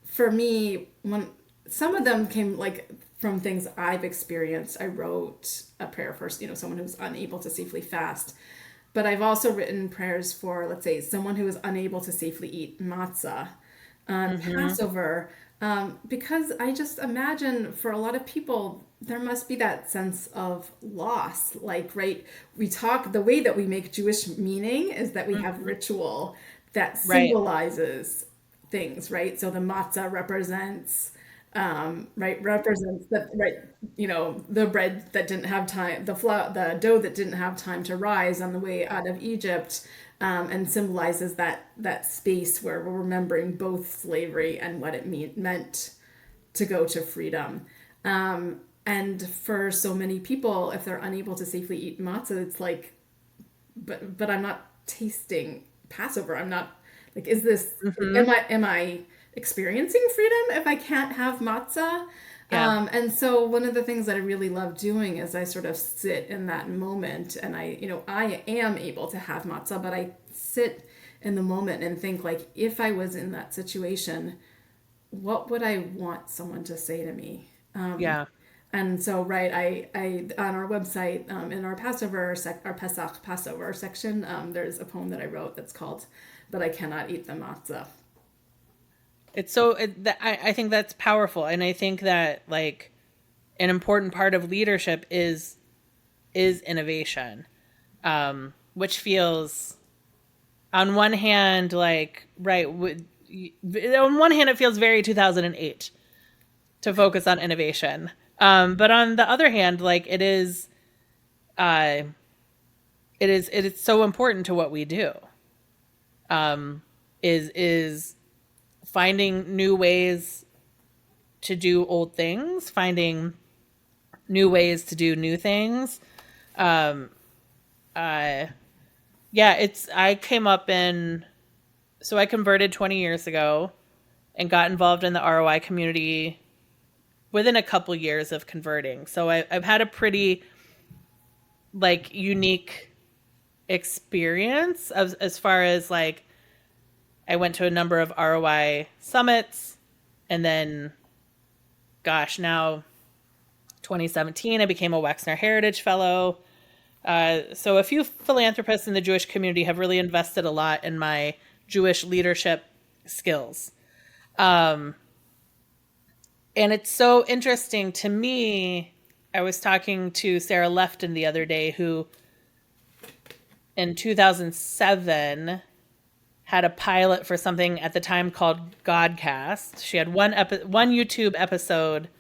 for me, when some of them came like from things I've experienced, I wrote a prayer for someone who's unable to safely fast, but I've also written prayers for, let's say, someone who is unable to safely eat matzah on Passover. Because I just imagine for a lot of people, there must be that sense of loss. Like, right, the way that we make Jewish meaning is that we have ritual that symbolizes things, right? So the matzah represents, represents the, right, the bread that didn't have time, the dough that didn't have time to rise on the way out of Egypt, and symbolizes that space where we're remembering both slavery and what it meant to go to freedom. And for so many people, if they're unable to safely eat matzah, it's like, but I'm not tasting Passover. I'm not like, is this, am I experiencing freedom if I can't have matzah? Yeah. And so one of the things that I really love doing is I sort of sit in that moment, and I am able to have matzah, but I sit in the moment and think, like, if I was in that situation, what would I want someone to say to me? Yeah. And so, I on our website, in our our Pesach Passover section, there's a poem that I wrote that's called "But I Cannot Eat the Matzah." It's so, I think that's powerful. And I think that, like, an important part of leadership is innovation, which feels, on one hand, like, on one hand, it feels very 2008 to focus on innovation. But on the other hand, like, it is so important to what we do. Is finding new ways to do old things, finding new ways to do new things. I came up so I converted 20 years ago and got involved in the ROI community within a couple years of converting. So I've had a pretty, like, unique experience as far as, like, I went to a number of ROI summits, and then, now 2017, I became a Wexner Heritage Fellow. So a few philanthropists in the Jewish community have really invested a lot in my Jewish leadership skills. And it's so interesting to me. I was talking to Sarah Lefton the other day, who in 2007 had a pilot for something at the time called Godcast. She had one YouTube episode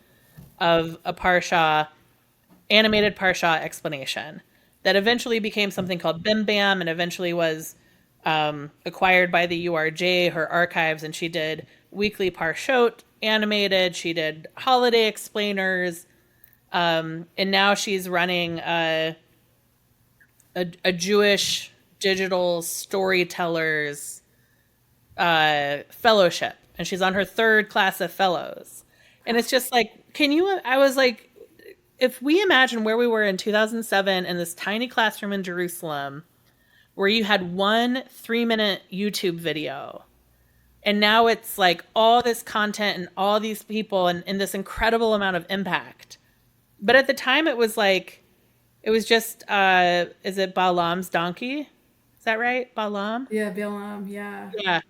of a Parsha, animated Parsha explanation, that eventually became something called Bim Bam, and eventually was acquired by the URJ, her archives, and she did weekly Parshot animated. She did holiday explainers, and now she's running a Jewish digital storytellers fellowship, and she's on her third class of fellows. And it's just like, I was like, if we imagine where we were in 2007 in this tiny classroom in Jerusalem, where you had 1 3-minute YouTube video, and now it's like all this content and all these people and this incredible amount of impact. But at the time it was like, it was just, is it Balaam's donkey? Is that right? Balaam? Yeah, Balaam, yeah. Yeah.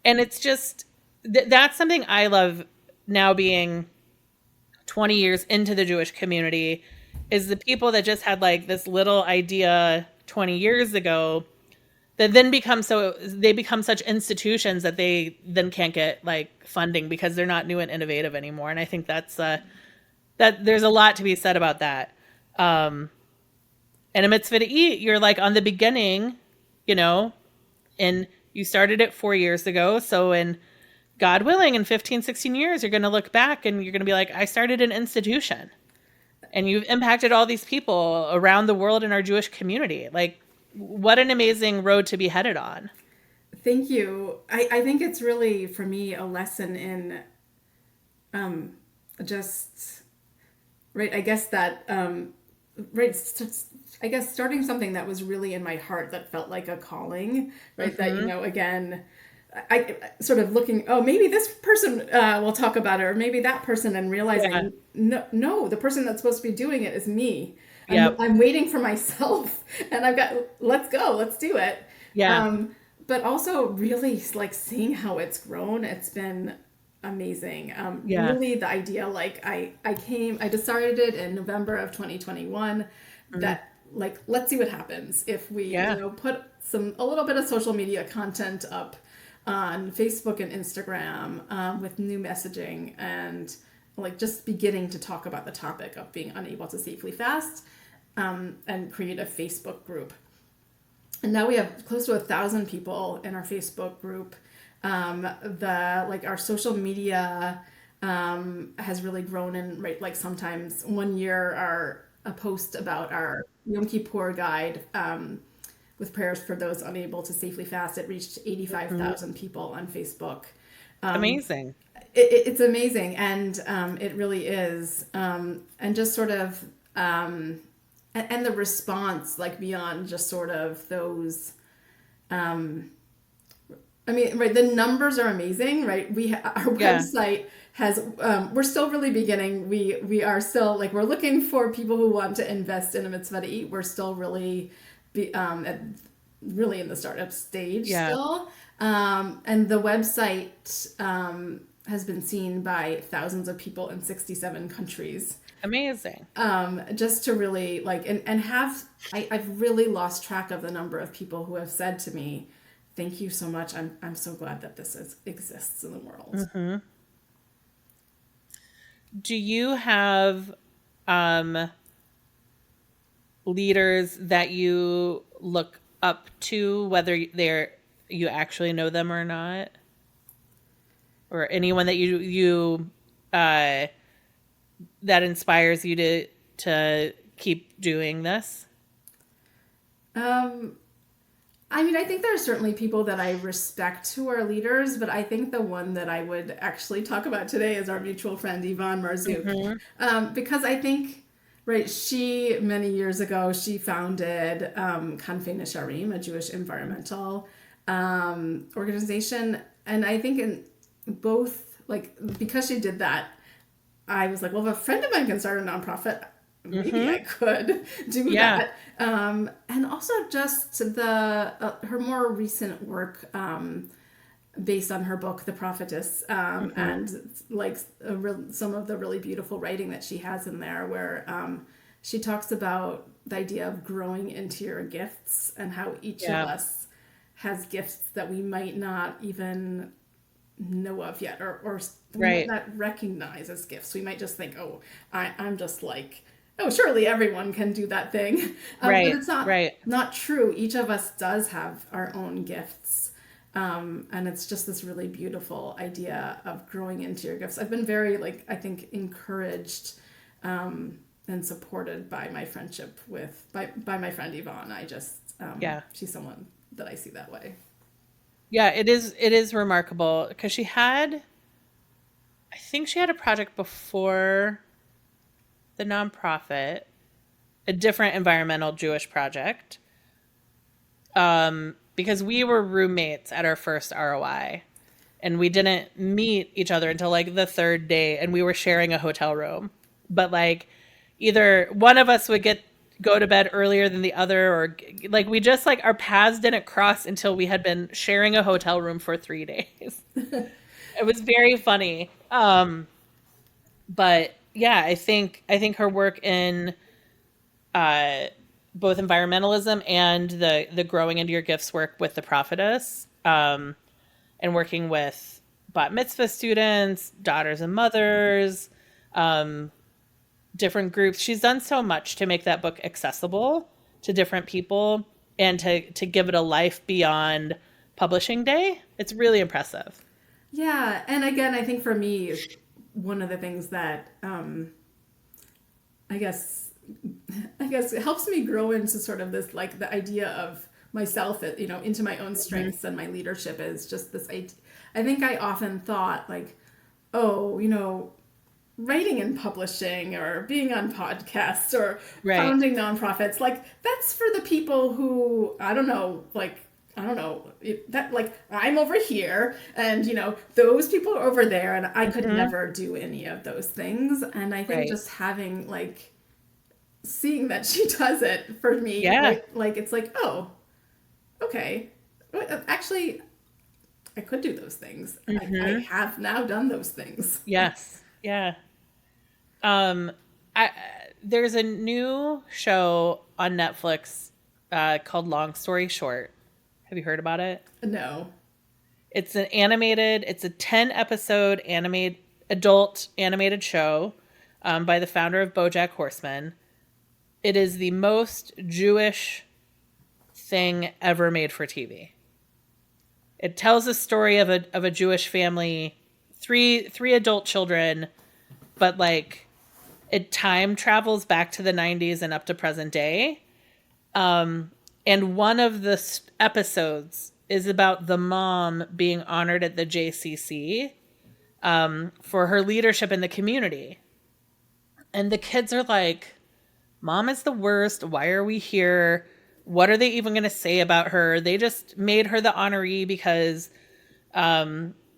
And it's just, that's something I love now, being 20 years into the Jewish community, is the people that just had, like, this little idea 20 years ago that then become such institutions that they then can't get, like, funding because they're not new and innovative anymore. And I think that's that there's a lot to be said about that. And A Mitzvah to Eat, you're, like, on the beginning, and you started it 4 years ago. So in, God willing, in 15, 16 years, you're going to look back and you're going to be like, I started an institution, and you've impacted all these people around the world in our Jewish community. Like, what an amazing road to be headed on. Thank you. I think it's really, for me, a lesson in just, I guess that, I guess starting something that was really in my heart, that felt like a calling, right? Mm-hmm. That, again, I sort of looking, maybe this person will talk about it, or maybe that person, and realizing, no, the person that's supposed to be doing it is me. I'm waiting for myself, and let's go, let's do it. Yeah. But also really, like, seeing how it's grown, it's been amazing. Really, the idea, like, I decided it in November of 2021, that, like, let's see what happens if we put a little bit of social media content up on Facebook and Instagram with new messaging and like just beginning to talk about the topic of being unable to safely fast and create a Facebook group. And now we have close to 1,000 people in our Facebook group. Our social media has really grown, and right, like sometimes one year a post about our Yom Kippur guide with prayers for those unable to safely fast, it reached 85,000 people on Facebook. Amazing. It's amazing, and it really is, and just sort of and the response, like beyond just sort of those. Right, the numbers are amazing, right? Our website has, we're still really beginning. We are still, like, we're looking for people who want to invest in a mitzvah to eat. We're still really, really in the startup stage still. And the website has been seen by thousands of people in 67 countries. Amazing. Just to really, like, I've really lost track of the number of people who have said to me, thank you so much. I'm so glad that this exists in the world. Mm-hmm. Do you have leaders that you look up to, whether you actually know them or not, or anyone that you that inspires you to keep doing this? I think there are certainly people that I respect who are leaders, but I think the one that I would actually talk about today is our mutual friend, Evonne Marzouk. Because I think, right, she, many years ago, she founded Kanfei Nesharim, a Jewish environmental organization. And I think in both, like, because she did that, I was like, well, if a friend of mine can start a nonprofit, maybe I could do that. And also just her more recent work based on her book, The Prophetess, and like some of the really beautiful writing that she has in there where she talks about the idea of growing into your gifts and how each of us has gifts that we might not even know of yet or we might not recognize as gifts. We might just think, oh, I'm just like, oh, surely everyone can do that thing. But it's not true. Each of us does have our own gifts. And it's just this really beautiful idea of growing into your gifts. I've been very, like, I think encouraged and supported by my friendship by my friend Evonne. I just, she's someone that I see that way. Yeah, it is remarkable because I think she had a project before the nonprofit, a different environmental Jewish project, because we were roommates at our first ROI and we didn't meet each other until like the third day, and we were sharing a hotel room, but like either one of us would go to bed earlier than the other, or like we just like our paths didn't cross until we had been sharing a hotel room for 3 days. It was very funny. But yeah, I think her work in both environmentalism and the growing into your gifts work with the prophetess, and working with bat mitzvah students, daughters and mothers, different groups. She's done so much to make that book accessible to different people and to give it a life beyond publishing day. It's really impressive. Yeah. And again, I think for me, one of the things that I guess it helps me grow into sort of this, like the idea of myself, into my own strengths and my leadership is just this idea. I think I often thought like, oh, writing and publishing or being on podcasts or founding nonprofits, like that's for the people who, I don't know, that like I'm over here and those people are over there, and I could never do any of those things. And I think just having like seeing that she does it for me, like it's like, oh, okay, actually I could do those things. I have now done those things. Yes. Yeah. There's a new show on Netflix called Long Story Short. Have you heard about it? No. It's it's a 10-episode adult animated show by the founder of BoJack Horseman. It is the most Jewish thing ever made for TV. It tells the story of a Jewish family, three adult children, but like it time travels back to the 90s and up to present day. And one of the episodes is about the mom being honored at the JCC for her leadership in the community. And the kids are like, Mom is the worst. Why are we here? What are they even going to say about her? They just made her the honoree because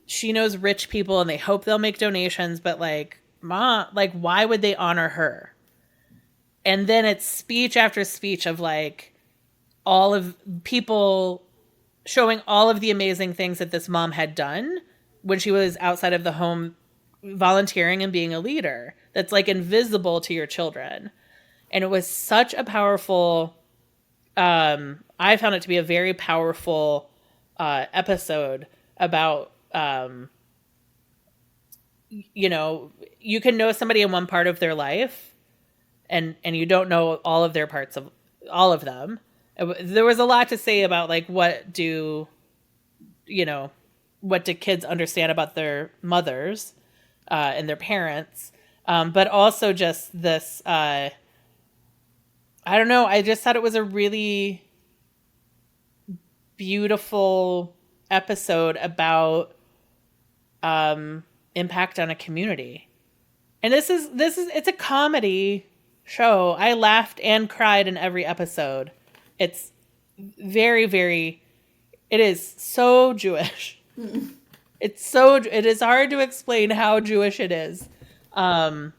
she knows rich people and they hope they'll make donations. But like, Mom, like, why would they honor her? And then it's speech after speech of like all of people showing all of the amazing things that this mom had done when she was outside of the home volunteering and being a leader. That's like invisible to your children. And it was such a powerful, I found it to be a very powerful episode about, you know, you can know somebody in one part of their life and you don't know all of their parts of all of them. There was a lot to say about like, what do kids understand about their mothers and their parents? But also just this, I don't know. I just thought it was a really beautiful episode about impact on a community. And it's a comedy show. I laughed and cried in every episode. It's very, very, it is so Jewish. It is hard to explain how Jewish it is. And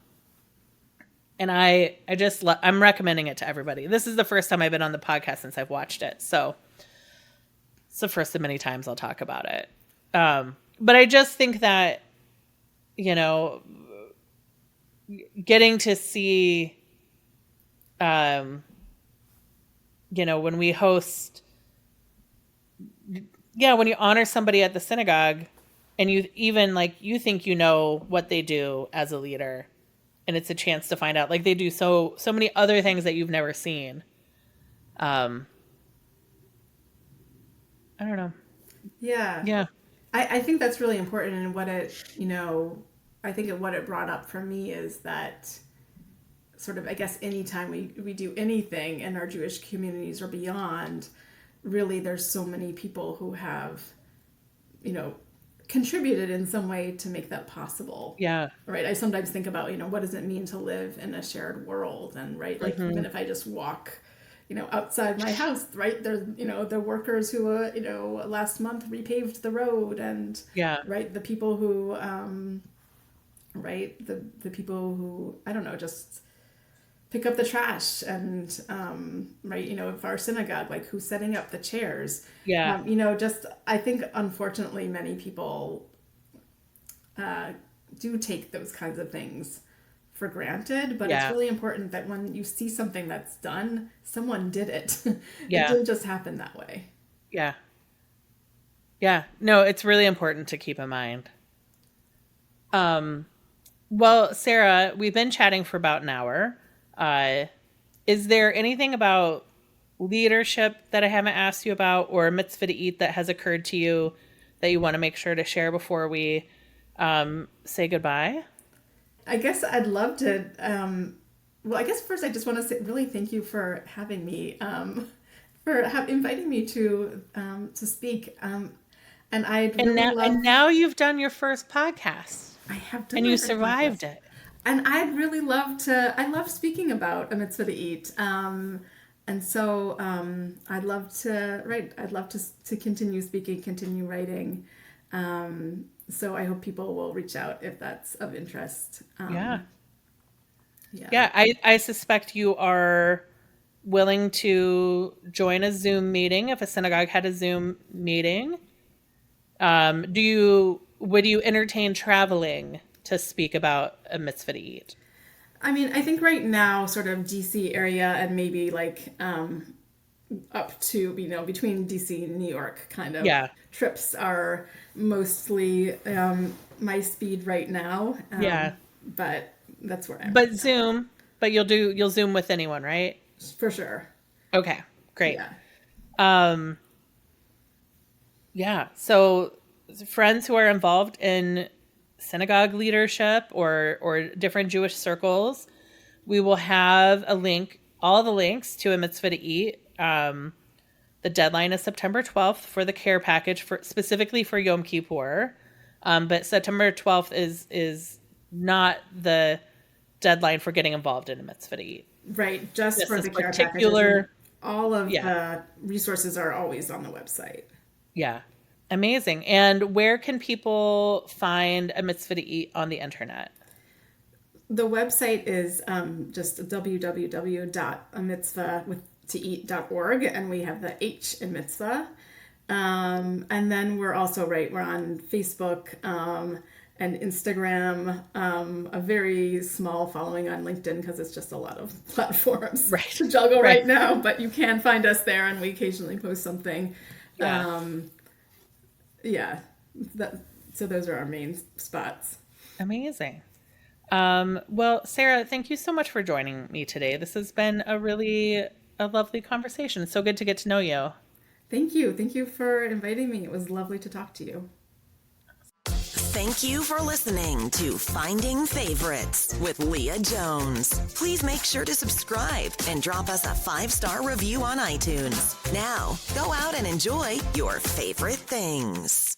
I'm recommending it to everybody. This is the first time I've been on the podcast since I've watched it. So it's the first of many times I'll talk about it. But I just think that, you know, getting to see, you know, when we host, when you honor somebody at the synagogue and you even like, you think you know what they do as a leader. And it's a chance to find out, like they do so many other things that you've never seen. I don't know. Yeah. Yeah. I think that's really important. And what it, you know, I think what it brought up for me is that sort of, I guess, anytime we do anything in our Jewish communities or beyond, really there's so many people who have, you know, contributed in some way to make that possible. Yeah. Right. I sometimes think about, you know, what does it mean to live in a shared world? And right, like even if I just walk, you know, outside my house, right, there's, you know, the workers who, you know, last month repaved the road and right, the people who, right, the people who, I don't know, just pick up the trash and, right, you know, if our synagogue, like who's setting up the chairs, you know, just, I think unfortunately many people do take those kinds of things for granted, but it's really important that when you see something that's done, someone did it. It didn't just happen that way. Yeah. Yeah. No, it's really important to keep in mind. Well, Sarah, we've been chatting for about an hour. Is there anything about leadership that I haven't asked you about or a mitzvah to eat that has occurred to you that you want to make sure to share before we say goodbye? I guess I'd love to, well, I guess first I just want to say really thank you for having me, for inviting me to speak. And and now you've done your first podcast. I have done, and you survived it. And I'd really love to. I love speaking about a mitzvah to eat, and so I'd love to write. I'd love to continue speaking, continue writing. So I hope people will reach out if that's of interest. Yeah. I suspect you are willing to join a Zoom meeting if a synagogue had a Zoom meeting. Would you entertain traveling to speak about a mitzvah to eat? I mean, I think right now, sort of DC area and maybe like up to, between DC and New York kind of Yeah. trips are mostly my speed right now. Yeah. But that's where I'm But Zoom, but you'll Zoom with anyone, right? for sure. Okay, great. Yeah. Yeah. So friends who are involved in synagogue leadership or different Jewish circles, we will have all the links to A Mitzvah to Eat. The deadline is September 12th for the care package specifically for Yom Kippur. But September 12th is not the deadline for getting involved in A Mitzvah to Eat. Right. Just for This the is care particular. packages. All of Yeah. the resources are always on the website. Yeah. Amazing. And where can people find A Mitzvah to Eat on the internet? The website is just www.amitzvah.org, and we have the H in mitzvah. And then we're on Facebook and Instagram, a very small following on LinkedIn because it's just a lot of platforms to juggle right now. But you can find us there, and we occasionally post something. Yeah. So those are our main spots. Amazing. Well, Sarah, thank you so much for joining me today. This has been a lovely conversation. It's so good to get to know you. Thank you. Thank you for inviting me. It was lovely to talk to you. Thank you for listening to Finding Favorites with Leah Jones. Please make sure to subscribe and drop us a 5-star review on iTunes. Now, go out and enjoy your favorite things.